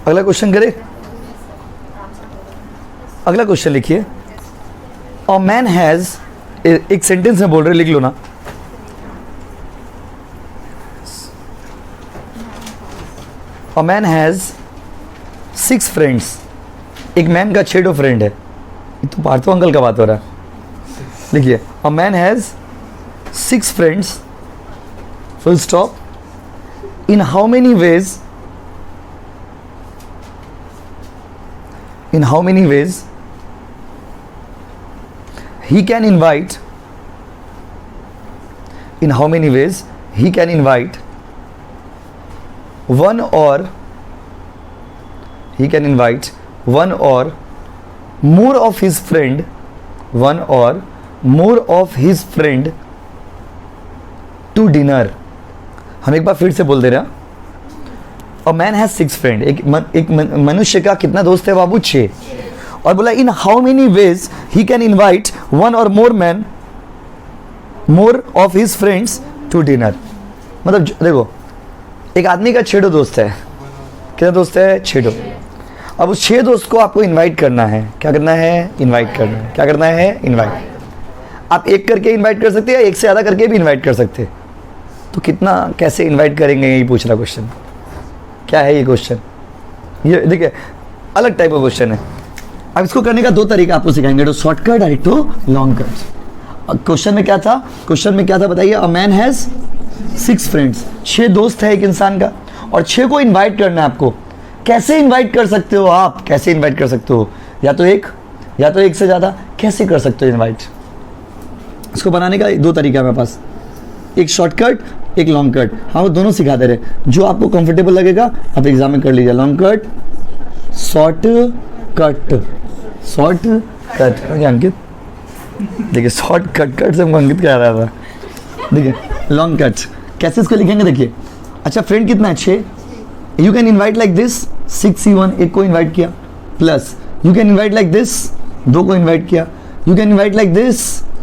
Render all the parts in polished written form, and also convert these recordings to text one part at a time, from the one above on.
अगला क्वेश्चन करें। अगला क्वेश्चन लिखिए, अ मैन हैज, एक सेंटेंस में बोल रहे, लिख लो ना। अ मैन हैज 6 फ्रेंड्स, एक मैन का 6 फ्रेंड है। तो पार्थो अंकल का बात हो रहा है। लिखिए, a man has 6 friends, full stop, in how many veg, in how many ways he can invite, in how many ways he can invite one or he can invite one or more of his friend, one or more of his friend to dinner। हम एक बार फिर से बोल दे रहे हैं। A man has 6 friend, एक मनुष्य का कितना दोस्त है बाबू? 6। और बोला in how many ways he can invite one or more man, more of his friends to dinner. मतलब देखो, एक आदमी का 6 दोस्त है। कितना दोस्त है? 6। अब उस 6 दोस्त को आपको इनवाइट करना है। क्या करना है? इनवाइट करना है। क्या करना है? इनवाइट। आप एक करके इनवाइट कर सकते हैं या एक से ज़्यादा करके भी इनवाइट कर सकते हैं। तो कितना, कैसे इनवाइट करेंगे, यही पूछ रहा क्वेश्चन। क्या है ये क्वेश्चन? ये देखिए, अलग टाइप का क्वेश्चन है। अब इसको करने का 2 तरीका आपको सिखाएंगे, तो शॉर्टकट और एक तो लॉन्ग कट। क्वेश्चन में क्या था? क्वेश्चन में क्या था बताइए? अ मैन हैज 6 फ्रेंड्स, 6 दोस्त है एक इंसान का, और 6 को इनवाइट करना है आपको। कैसे इनवाइट कर सकते हो आप? कैसे इनवाइट कर सकते हो? या तो एक से ज़्यादा। कैसे कर सकते हो इनवाइट? इसको बनाने का 2 तरीका है मेरे पास, एक शॉर्टकट, एक लॉन्ग कट। हाँ, वो दोनों सिखा दे रहे, जो आपको कंफर्टेबल लगेगा आप एग्जाम में कर लीजिए। Long cut, short cut, short cut. Ankit देखिए, शॉर्ट कट से अंकित क्या रहा था। देखिए लॉन्ग कट कैसे इसको लिखेंगे, देखिए। अच्छा, फ्रेंड कितना है? 6। You can invite like this 6C1, एक को इन्वाइट किया, plus you can invite like this 2 को इन्वाइट किया, you can invite like this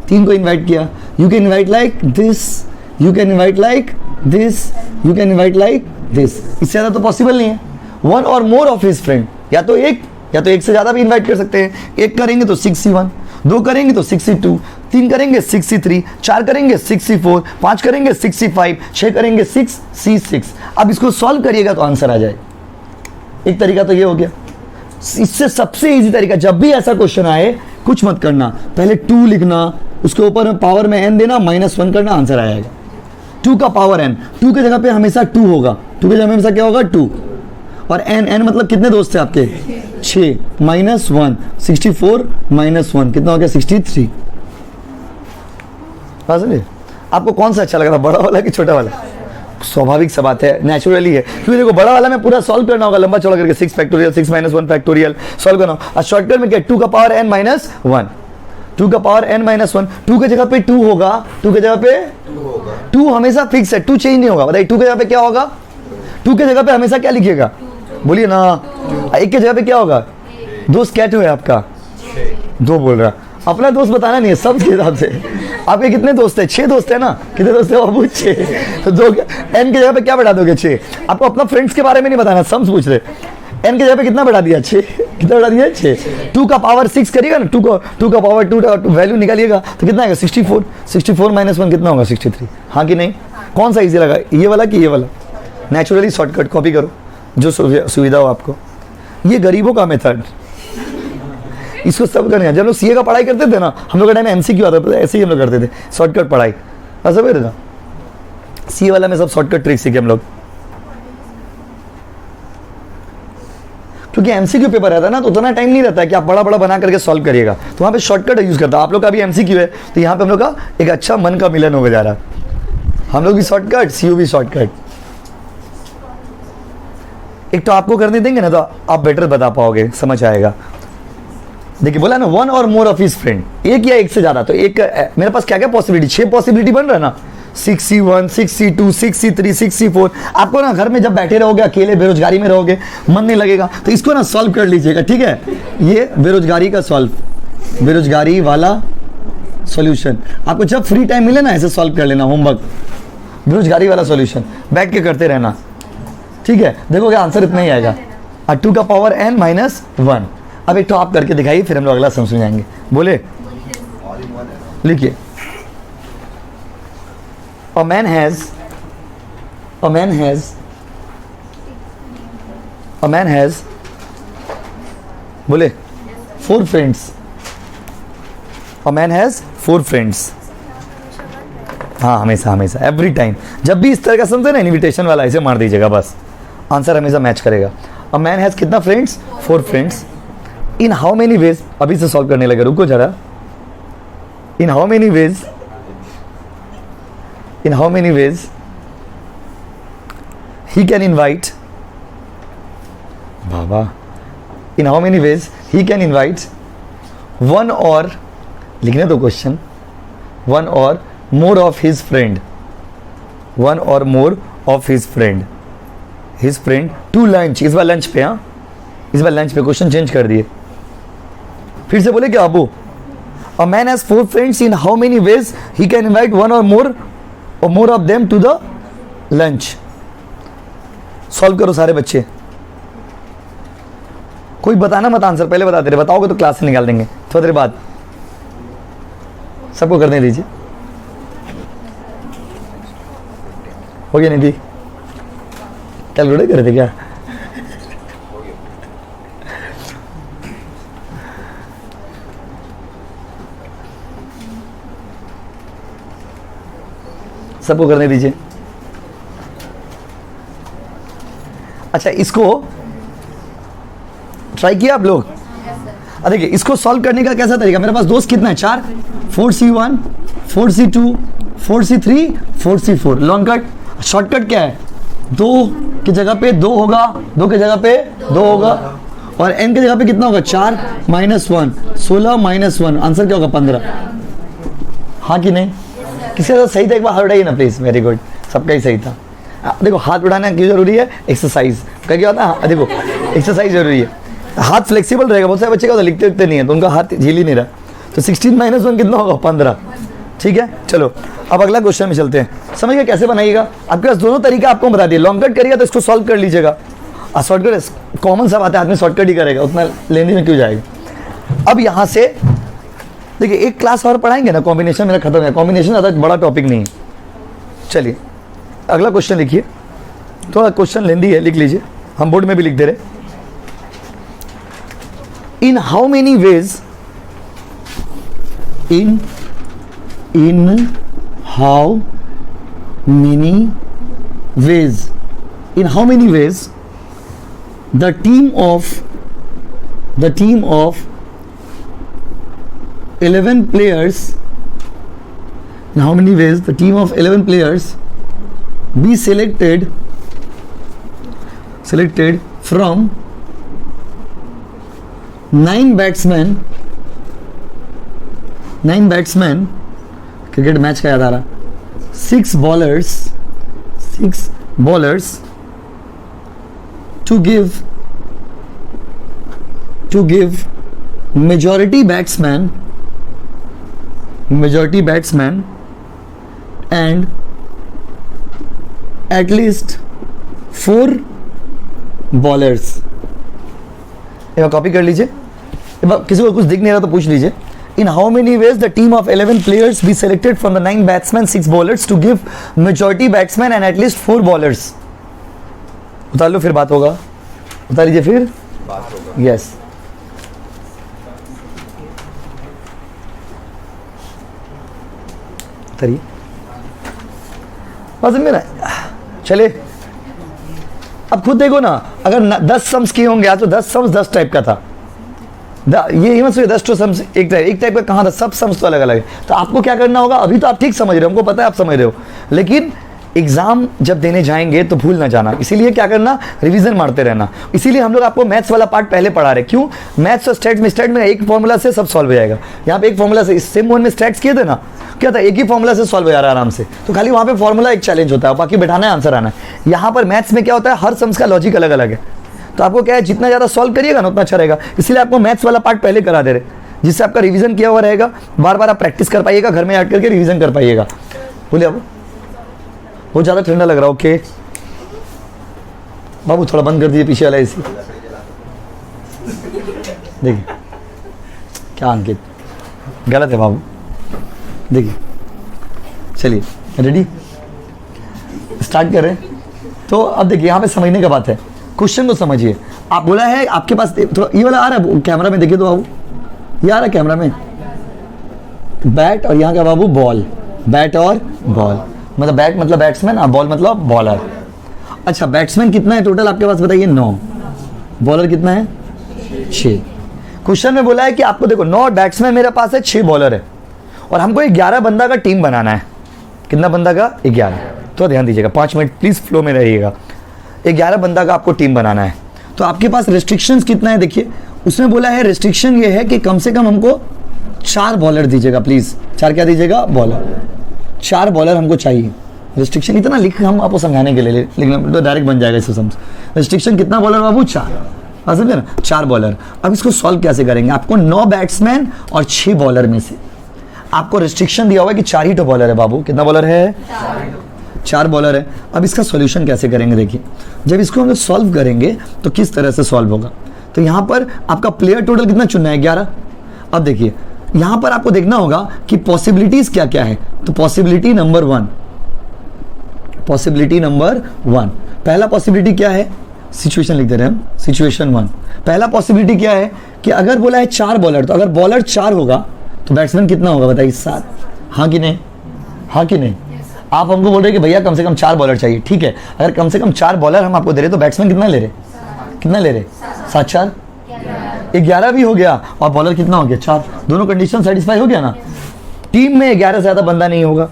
3 को इन्वाइट किया, you can invite like this, you can invite like this, you can invite like this. इससे ज़्यादा तो पॉसिबल नहीं है। One or more of his friend, या तो एक से ज़्यादा भी इन्वाइट कर सकते हैं। एक करेंगे तो 6C1, 2 करेंगे तो 6C2, 3 करेंगे 6C3, 4 करेंगे 6C4, 5 करेंगे 6C5, 6 करेंगे 6C6। अब इसको सॉल्व करिएगा तो आंसर आ जाए। एक तरीका तो ये हो गया। इससे सबसे इजी तरीका, जब भी ऐसा क्वेश्चन आए कुछ मत करना, पहले 2 लिखना, उसके ऊपर में पावर में n देना, -1 करना, आंसर आएगा। 2 का पावर n, 2 की जगह पे हमेशा 2 होगा, 2 की जगह हमेशा क्या होगा? 2। और n मतलब कितने दोस्त हैं आपके? 6 -1, 64 -1 कितना हो गया? 63। समझे? आपको कौन सा अच्छा लग रहा, बड़ा वाला कि छोटा वाला? स्वाभाविक सा बात है, नेचुरली है, क्योंकि देखो बड़ा वाला में पूरा सॉल्व करना होगा, लंबा चौड़ा करके 6 फैक्टोरियल, 6 -1 फैक्टोरियल सॉल्व करना होगा। और शॉर्टकट में क्या? 2 का पावर n -1, 2 का पावर n -1, 2 की जगह पे 2 होगा, 2 की जगह पे 2 हमेशा फिक्स है, 2 चेंज नहीं होगा। बताइए 2 की जगह पे क्या होगा? 2 की जगह पे हमेशा क्या लिखिएगा? बोलिए ना। 1 की जगह पे क्या होगा? दोस्त क्या है आपका? 2 बोल रहा। अपना दोस्त बताना नहीं है, सब के हिसाब से। आपके कितने दोस्त हैं? 6 दोस्त है ना? कितने दोस्त है बाबू? 6। तो 2 n की जगह पे क्या बढ़ा दोगे? 6। आपको अपना फ्रेंड्स के बारे में नहीं बताना, सम्स पूछ रहे। n की जगह पे कितना बढ़ा दिया? 6। कितना बढ़ा दिया? 6। 2 का पावर 6 करिएगा ना, 2 का पावर 2 वैल्यू निकालिएगा तो कितना आएगा? 64। 64 -1 कितना होगा? 63। हाँ कि नहीं? कौन सा इजी लगा, ये वाला कि ये वाला? नेचुरली शॉर्टकट कॉपी करो, जो सुविधा हो आपको। ये गरीबों का मेथड, इसको सब करना। जब लोग सीए का पढ़ाई करते थे ना, हम लोग का टाइम एमसीक्यू आता था, ऐसे ही हम लोग करते थे, शॉर्टकट पढ़ाई। ऐसा मेरे ना सीए वाला में सब शॉर्टकट ट्रिक सीखे हम लोग, क्योंकि एमसीक्यू पेपर रहता है ना, तो उतना टाइम नहीं रहता है कि आप बड़ा बड़ा बना करके सॉल्व करिएगा, तो वहाँ पे शॉर्टकट यूज करता है। आप लोग का भी एमसीक्यू है, तो यहाँ पे हम लोग का एक अच्छा मन का मिलन हो जा रहा है। हम लोग भी शॉर्टकट, सीयू भी शॉर्टकट। एक तो आपको करने देंगे ना, तो आप बेटर बता पाओगे, समझ आएगा। देखिए बोला ना, 1 और मोर ऑफ हिज फ्रेंड, एक या एक से ज्यादा। तो एक मेरे पास क्या क्या पॉसिबिलिटी? 6 पॉसिबिलिटी बन रहा है ना, 6C1, 6C2, 6C3, 6C4। आपको ना घर में जब बैठे रहोगे अकेले, बेरोजगारी में रहोगे, मन नहीं लगेगा, तो इसको ना सॉल्व कर लीजिएगा, ठीक है? ये बेरोजगारी का सॉल्व, बेरोजगारी वाला सॉल्यूशन। आपको जब फ्री टाइम मिले ना, ऐसे सॉल्व कर लेना होमवर्क, बेरोजगारी वाला सॉल्यूशन बैठ के करते रहना, ठीक है? देखोगे आंसर इतना ही आएगा। और 2 का पावर n माइनस 1। अब एक तो आप करके दिखाइए, फिर हम लोग अगला समझ जाएंगे। बोले, लिखिए, a man has बोले 4 friends। a man has 4 friends। हाँ, हमेशा हमेशा एवरी टाइम जब भी इस तरह का समझे ना इनविटेशन वाला, ऐसे मार दीजिएगा, बस आंसर हमेशा मैच करेगा। a man has कितना friends? 4 friends. In how many veg, अभी से सॉल्व करने लगे, रुको जरा। इन how many veg he can invite, Baba, in how many ways he can invite one or, लिखने दो question, one or more of his friend to lunch। इस बार lunch पे, हाँ इस बार लंच पे, क्वेश्चन चेंज कर दिए। फिर से बोले क्या Abu? a man has 4 friends, in how many ways he can invite one or more of them to the lunch। Solve करो सारे बच्चे, कोई बताना मत आंसर, पहले बता दे रहे, बताओगे तो क्लास से निकाल देंगे थोड़ी देर बाद। सबको करने दीजिए। हो गया निधि? कैलकुलेट कर रहे थे क्या? सबको करने दीजिए। अच्छा, इसको ट्राई किया आप लोग? देखिए, इसको सॉल्व करने का कैसा तरीका, मेरे पास दोस्त कितना है? 4, 4c1, 4c2, 4c3, 4c4। Long cut, shortcut क्या है? 2 की जगह पे 2 होगा, 2 की जगह पे 2 होगा, और n की जगह पे कितना होगा? 4 माइनस 1, 16 माइनस 1, आंसर क्या होगा? 15। हाँ कि नहीं? किसी का सही था? एक बार हाथ उठाइए ना प्लीज। वेरी गुड, सबका ही सही था। देखो, हाथ उठाना क्यों जरूरी है? एक्सरसाइज का क्या होता है? देखो, एक्सरसाइज जरूरी है, हाथ फ्लेक्सिबल रहेगा। बहुत सारे बच्चे का होता है लिखते उखते नहीं है, तो उनका हाथ झील ही नहीं रहा। तो 16 माइनस 1 कितना होगा? 15। ठीक है, चलो अब अगला क्वेश्चन में चलते हैं। समझ गए कैसे बनाइएगा? आपके पास दोनों तरीका आपको बता दिए। लॉन्ग कट करिएगा तो इसको सॉल्व कर लीजिएगा, और शॉर्टकट कॉमन सा बात है, आदमी शॉर्टकट ही करेगा, उतना लेने में क्यों जाएगा। अब यहाँ से देखिए, एक क्लास और पढ़ाएंगे ना, कॉम्बिनेशन मेरा खत्म है। कॉम्बिनेशन ज़्यादा बड़ा टॉपिक नहीं है। चलिए अगला क्वेश्चन लिखिए, थोड़ा क्वेश्चन लेंदी है, लिख लीजिए, हम बोर्ड में भी लिख दे रहे। इन how many veg, in how many veg, in how many veg the team of 11 players, in how many ways the team of 11 players be selected from 9 batsmen, cricket match का याद आ रहा, 6 bowlers to give majority batsman and at least 4 bowlers। एक बार copy कर लीजिए, किसी को कुछ दिख नहीं रहा तो पूछ लीजिए। In how many ways the team of 11 players be selected from the 9 batsmen, 6 bowlers to give majority batsman and at least 4 bowlers। उतार लो, फिर बात होगा। उतार लीजिए, फिर बात होगा। यस, उतारिए, बस मेरा। चले अब खुद देखो ना, अगर 10 सम्स किए होंगे आज, तो 10 सम्स 10 टाइप का था। ये मत सोचिए 10 तो सम्स एक टाइप का कहाँ था, सब सम्स तो अलग अलग है। तो आपको क्या करना होगा, अभी तो आप ठीक समझ रहे हो, हमको पता है आप समझ रहे हो, लेकिन एग्जाम जब देने जाएंगे तो भूल ना जाना। इसीलिए क्या करना, रिवीजन मारते रहना। इसीलिए हम लोग आपको मैथ्स वाला पार्ट पहले पढ़ा रहे। क्यों? मैथ्स और स्टैट में एक फॉर्मूला से सब सॉल्व हो जाएगा। यहाँ पे एक फॉर्मूला से, सेम वन में स्टैट्स किए थे ना, क्या था, एक ही फॉर्मूला से सॉल्व हो जा रहा है आराम से। तो खाली वहाँ पे फॉर्मूला एक चैलेंज होता है, बाकी बैठाना है, आंसर आना है। यहाँ पर मैथ्स में क्या होता है, हर सम्स का लॉजिक अलग अलग है। तो आपको क्या है, जितना ज़्यादा सॉल्व करिएगा ना उतना अच्छा रहेगा। इसलिए आपको मैथ्स वाला पार्ट पहले करा दे रहे, जिससे आपका रिवीजन किया हुआ रहेगा, बार बार आप प्रैक्टिस कर पाइएगा, घर में ऐड करके रिवीजन कर पाइएगा। बोलिए अब बहुत ज़्यादा ठंडा लग रहा है। ओके बाबू, थोड़ा बंद कर दीजिए पीछे वाला एसी। देखिए क्या अंकित गलत है बाबू, देखिए चलिए रेडी स्टार्ट कर रहे हैं। तो अब देखिए यहाँ पे समझने की बात है, क्वेश्चन को समझिए। आप बोला है आपके पास थोड़ा ये वाला आ रहा है कैमरा में, देखिए तो बाबू ये आ रहा है कैमरा में, बैट और यहाँ का बाबू बॉल, बैट और बॉल, मतलब बैट मतलब बैट्समैन और बॉल मतलब बॉलर। अच्छा बैट्समैन कितना है टोटल आपके पास बताइए? 9। बॉलर कितना है? 6। क्वेश्चन में बोला है कि आपको देखो 9 बैट्समैन मेरे पास है, 6 बॉलर है और हमको 11 बंदा का टीम बनाना है। कितना बंदा का? 11। तो ध्यान दीजिएगा 5 मिनट प्लीज फ्लो में रहिएगा। 11 बंदा का आपको टीम बनाना है। तो आपके पास रेस्ट्रिक्शंस कितना है देखिए, उसने बोला है रेस्ट्रिक्शन ये है कि कम से कम हमको 4 बॉलर दीजिएगा प्लीज। 4 क्या दीजिएगा? बॉलर। 4 बॉलर हमको चाहिए। रेस्ट्रिक्शन इतना लिख हम आपको समझाने के लिए, लेकिन तो डायरेक्ट बन जाएगा इससे समझ। रेस्ट्रिक्शन कितना बॉलर बाबू? 4। समझे ना? 4 बॉलर। अब इसको सॉल्व कैसे करेंगे? आपको 9 बैट्समैन और 6 बॉलर में से आपको रेस्ट्रिक्शन दिया हुआ है कि 4 ही तो बॉलर है बाबू। कितना बॉलर है? 4 बॉलर है। अब इसका सॉल्यूशन कैसे करेंगे देखिए, जब इसको हम सॉल्व करेंगे तो किस तरह से सॉल्व होगा। तो यहाँ पर आपका प्लेयर टोटल कितना चुनना है? 11। अब देखिए यहाँ पर आपको देखना होगा कि पॉसिबिलिटीज क्या क्या है। तो पॉसिबिलिटी नंबर 1, पॉसिबिलिटी नंबर 1, पहला पॉसिबिलिटी क्या है? सिचुएशन लिख दे रहे हैं हम, सिचुएशन 1। पहला पॉसिबिलिटी क्या है कि अगर बोला है 4 बॉलर, तो अगर बॉलर 4 होगा तो बैट्समैन कितना होगा बताइए? 7। हाँ कि नहीं? हाँ कि नहीं? आप हमको बोल रहे कि भैया कम से कम 4 बॉलर चाहिए, ठीक है। अगर कम से कम 4 बॉलर हम आपको दे रहे तो बैट्समैन कितना ले रहे? कितना ले रहे? 7 4 11 भी हो गया और बॉलर कितना हो गया? 4। दोनों कंडीशन सेटिस्फाई हो गया ना। टीम में 11 से ज़्यादा बंदा नहीं होगा,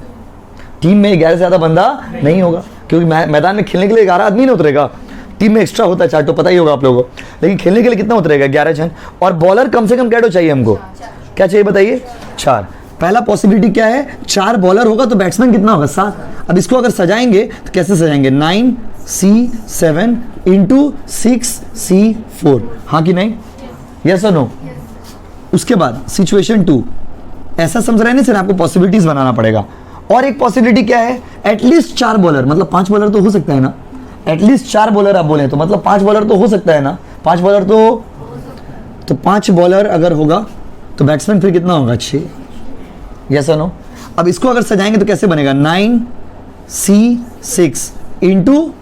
टीम में 11 से ज़्यादा बंदा नहीं होगा, क्योंकि मैदान में खेलने के लिए 11 आदमी नहीं उतरेगा। टीम में एक्स्ट्रा होता है 4, तो पता ही होगा आप लोगों को, लेकिन खेलने के लिए कितना उतरेगा? 11 जन। और बॉलर कम से कम क्या चाहिए हमको? क्या चाहिए बताइए? 4। पहला पॉसिबिलिटी क्या है? 4 बॉलर होगा तो बैट्समैन कितना होगा? 7। अब इसको अगर सजाएंगे तो कैसे सजाएंगे? 9C7 into 6C4। हाँ कि नहीं? यस और नो? उसके बाद सिचुएशन 2, ऐसा समझ रहे हैं ना सर, आपको पॉसिबिलिटीज बनाना पड़ेगा। और एक पॉसिबिलिटी क्या है? एटलीस्ट 4 बॉलर, मतलब 5 बॉलर तो हो सकता है ना। एटलीस्ट 4 बॉलर आप बोले तो मतलब 5 बॉलर तो हो सकता है ना। 5 बॉलर तो 5 बॉलर अगर होगा तो बैट्समैन फिर कितना होगा? 6। यस और नो? अब इसको अगर सजाएंगे तो कैसे बनेगा? 9C6 into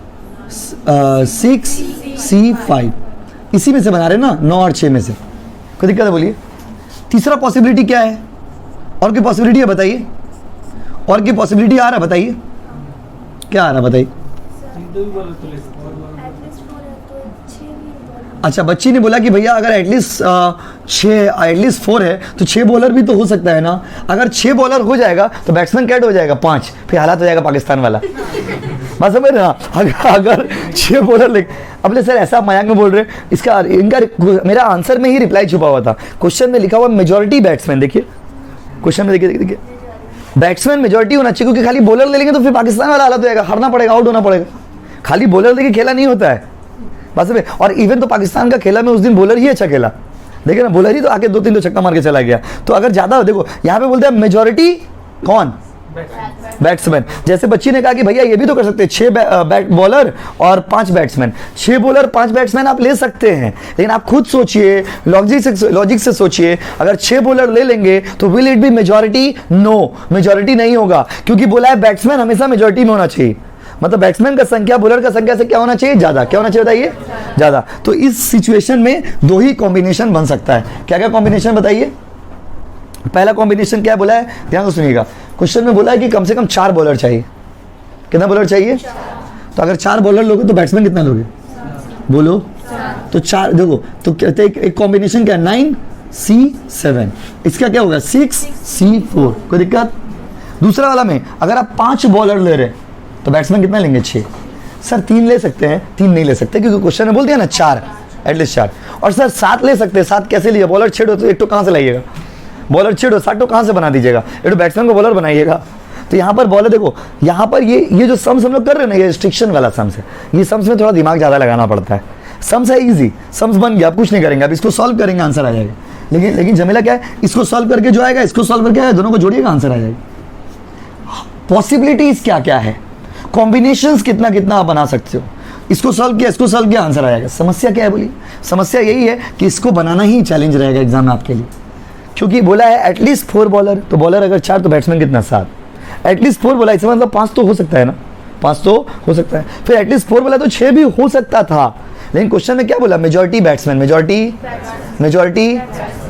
6C5। इसी में से बना रहे ना, 9 और 6 में से। कोई दिक्कत है बोलिए? तीसरा पॉसिबिलिटी क्या है? और की पॉसिबिलिटी है बताइए? और की पॉसिबिलिटी आ रहा है बताइए? क्या आ रहा है बताइए? अच्छा बच्ची ने बोला कि भैया अगर एटलीस्ट 4 है तो 6 बॉलर भी तो हो सकता है ना। अगर 6 बॉलर हो जाएगा तो बैट्समैन कैट हो जाएगा 5, फिर हालात हो जाएगा पाकिस्तान वाला। बात समझ रहे हैं? अगर 6 बॉलर अपने सर ऐसा मजाक में बोल रहे हैं, इसका इनका मेरा आंसर में ही रिप्लाई छुपा हुआ था। क्वेश्चन में लिखा हुआ मेजॉरिटी बैट्समैन, देखिए क्वेश्चन में देखिए बैट्समैन मेजॉरिटी होना चाहिए, क्योंकि खाली बॉलर ले लेंगे तो फिर पाकिस्तान वाला हालत हो जाएगा, हारना पड़ेगा, आउट होना पड़ेगा। खाली बॉलर लेके खेला नहीं होता है बस में। और इवन तो पाकिस्तान का खेला में उस दिन बॉलर ही अच्छा खेला, देखिए ना, बॉलर ही तो आके 2-3 छक्का मार के चला गया। तो अगर ज्यादा देखो यहाँ पे बोलते हैं मेजॉरिटी कौन? बैट्समैन। जैसे बच्ची ने कहा कि भैया ये भी तो कर सकते हैं 6 बॉलर और 5 बैट्समैन। 6 बॉलर 5 बैट्समैन आप ले सकते हैं, लेकिन आप खुद सोचिए, लॉजिक से सोचिए। अगर 6 बॉलर ले लेंगे तो will it be majority? No, majority नहीं होगा, क्योंकि बोला है बैट्समैन हमेशा मेजॉरिटी में होना चाहिए। मतलब बैट्समैन का संख्या बॉलर का संख्या से क्या होना चाहिए? ज्यादा। क्या होना चाहिए बताइए? ज्यादा। तो इस सिचुएशन में 2 ही कॉम्बिनेशन बन सकता है। क्या क्या कॉम्बिनेशन बताइए? पहला कॉम्बिनेशन क्या बोला है? ध्यान से सुनिएगा। क्वेश्चन में बोला है कि कम से कम 4 बॉलर चाहिए। कितना बॉलर चाहिए? तो अगर 4 बॉलर लोगे तो बैट्समैन कितना लोगे? बोलो। तो 4 देखो, तो कहते हैं एक कॉम्बिनेशन क्या है? 9C7। इसका क्या होगा? 6C4। कोई दिक्कत? दूसरा वाला में अगर आप 5 बॉलर ले रहे तो बैट्समैन कितना लेंगे? 6। सर 3 ले सकते हैं? 3 नहीं ले सकते, क्योंकि क्वेश्चन में बोल दिया ना 4, एटलीस्ट 4। और सर 7 ले सकते हैं। 7 कैसे लिए? बॉलर छेड़ो तो 1 तो कहाँ से लाइएगा? बॉलर छेड़ो 7 तो कहाँ से बना दीजिएगा? 1 बैट्समैन को बॉलर बनाइएगा। तो यहाँ पर बॉलर देखो, यहाँ पर ये जो सम्स हम लोग कर रहे हैं ना, ये रिस्ट्रिक्शन वाला सम्स है। ये सम्स में थोड़ा दिमाग ज़्यादा लगाना पड़ता है। सम्स है ईजी, सम्स बन गया, आप कुछ नहीं करेंगे, अब इसको सॉल्व करेंगे आंसर आ जाएगा। लेकिन झमेला क्या है? इसको सॉल्व करके जो आएगा, इसको सॉल्व करके आएगा, दोनों को जोड़िएगा, आंसर आ जाएगा। पॉसिबिलिटीज क्या क्या है, कॉम्बिनेशंस कितना कितना आप बना सकते हो। इसको सॉल्व किया, इसको सॉल्व किया, आंसर आएगा। समस्या क्या है बोली? समस्या यही है कि इसको बनाना ही चैलेंज रहेगा एग्जाम में आपके लिए, क्योंकि बोला है एटलीस्ट 4 बॉलर, तो बॉलर अगर 4 तो बैट्समैन कितना 7, एटलीस्ट 4 बोला, इसका मतलब 5 तो हो सकता है ना, 5 तो हो सकता है। फिर एटलीस्ट 4 बोला तो 6 भी हो सकता था, लेकिन क्वेश्चन में क्या बोला? Majority batsman, majority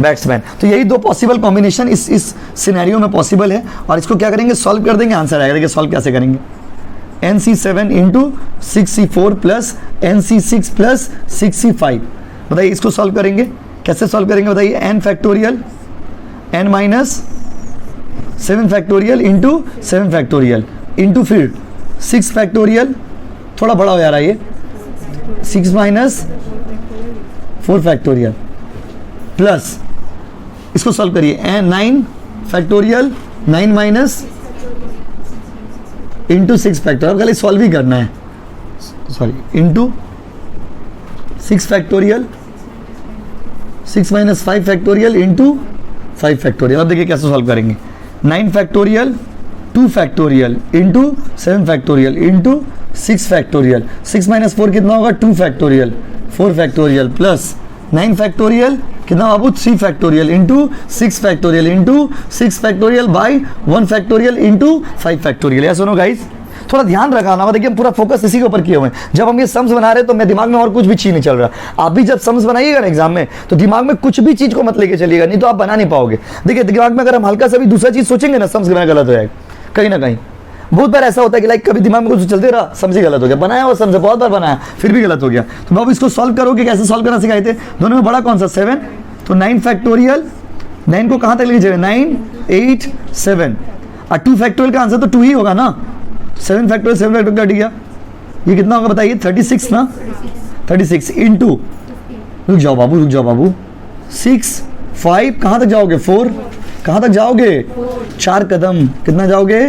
batsman. तो यही 2 पॉसिबल कॉम्बिनेशन इस सिनेरियो में पॉसिबल है, और इसको क्या करेंगे? सॉल्व कर देंगे, आंसर आएगा। देखिए सॉल्व कैसे करेंगे? NC7 into 6C4 plus NC6 plus 6C5। बताइए इसको सॉल्व करेंगे, कैसे सॉल्व करेंगे बताइए? n factorial n minus 7 factorial into 7 factorial into फिर 6 फैक्टोरियल, थोड़ा बड़ा हो जा रहा है ये, 6 माइनस 4 फैक्टोरियल प्लस इसको सॉल्व करिए 9 फैक्टोरियल 9 माइनस इंटू 6 फैक्टोरियल, खाली सॉल्व ही करना है, sorry, into 6 factorial 6 minus 5 factorial into 5 factorial. अब देखिए कैसे सॉल्व करेंगे? 9 factorial 2 factorial into 7 factorial into 6 factorial, 6 minus 4 कितना होगा? 2 फैक्टोरियल 4 फैक्टोरियल प्लस 9 फैक्टोरियल कितना बाबू? 3 factorial into 6 factorial into 6 factorial by 1 factorial into 5 factorial. या सुनो गाइस, थोड़ा ध्यान रखना, देखिए पूरा फोकस इसी के ऊपर किए हुए हैं। जब हम ये सम्स बना रहे हैं तो मेरे दिमाग में और कुछ भी चीज नहीं चल रहा। आप भी जब सम्स बनाइएगा ना एग्जाम में, तो दिमाग में कुछ भी चीज को मत लेके चलिएगा, नहीं तो आप बना नहीं पाओगे। देखिए दिमाग में अगर हम हल्का सा भी दूसरा चीज सोचेंगे ना, सम्स बनाना गलत हो जाएगा कहीं ना कहीं। बहुत बार ऐसा होता है कि लाइक कभी दिमाग में कुछ चलते रहा, समझ गलत हो गया, बनाया और समझे बहुत बार बनाया फिर भी गलत हो गया। तो बाबू इसको सॉल्व करोगे, कैसे सॉल्व करना सिखाए थे? दोनों में बड़ा कौन सा? 7, तो 9 फैक्टोरियल, 9 को कहां तक लेके जाए? 9 8 7, और 2 फैक्टोरियल का आंसर तो 2 ही होगा ना। 7 फैक्टोरियल 7 फैक्टोरियल कट गया, ये कितना होगा बताइए? 36 ना, 36 इंटू, रुक जाओ बाबू 6 5 कहां तक जाओगे? 4 कहां तक जाओगे? 4 कदम, कितना जाओगे?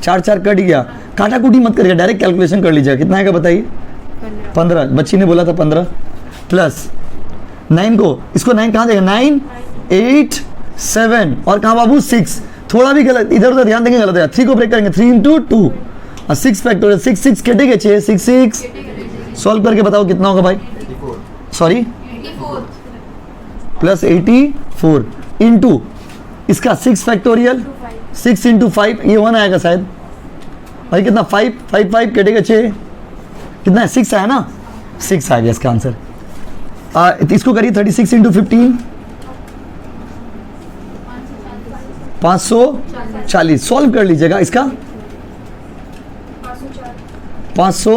4 कट गया, काटा कुटी मत करिएगा, डायरेक्ट कैलकुलेशन कर लीजिएगा। कितना आएगा बताइए? 15, बच्ची ने बोला था 15 प्लस 9 को, इसको 9 कहां जाएगा? 9 8 7 और कहां बाबू? 6, थोड़ा भी गलत इधर उधर ध्यान देंगे गलत है। 3 को ब्रेक करेंगे, 3 इंटू 2 और 6 फैक्टोरियल 6 कटेगा 6 सॉल्व करके बताओ कितना होगा भाई? सॉरी प्लस 84 इंटू इसका 6 फैक्टोरियल 6 इंटू 5, ये 1 आएगा शायद भाई। कितना? 5 कटेगा 6, कितना है? 6 आया ना, 6 आ गया इसका आंसर। इसको करिए 36 इंटू 15 540, सॉल्व कर लीजिएगा इसका 500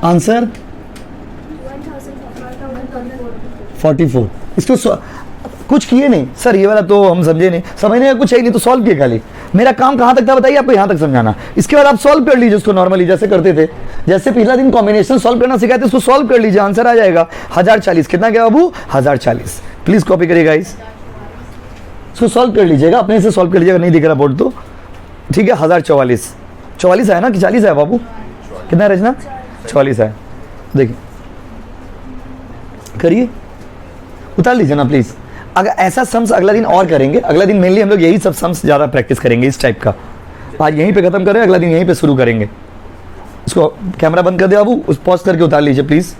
आंसर 44। इसको कुछ किए नहीं सर, ये वाला तो हम समझे नहीं, समझने का कुछ है ही नहीं, तो सॉल्व किए खाली। मेरा काम कहाँ तक था बताइए? आपको यहाँ तक समझाना। इसके बाद आप सॉल्व कर लीजिए उसको नॉर्मली जैसे करते थे, जैसे पिछला दिन कॉम्बिनेशन सॉल्व करना सिखाए थे, उसको सॉल्व कर लीजिए, आंसर आ जाएगा 1040। कितना गया बाबू? 1040। प्लीज कॉपी करिएगा गाइस, इसको सॉल्व कर लीजिएगा, अपने से सॉल्व कर लीजिएगा, नहीं दिख रहा बोर्ड तो ठीक है। 1044, 44 है ना कि 40 है बाबू? कितना है रचना? 44 है। देखिए करिए, उतार लीजिए ना प्लीज। अगर ऐसा सम्स अगला दिन और करेंगे, अगला दिन मेनली हम लोग यही सब सम्स ज़्यादा प्रैक्टिस करेंगे इस टाइप का। आज यहीं पे खत्म करें, अगला दिन यहीं पे शुरू करेंगे। इसको कैमरा बंद कर दे बाबू, उस पॉज करके उतार लीजिए प्लीज़।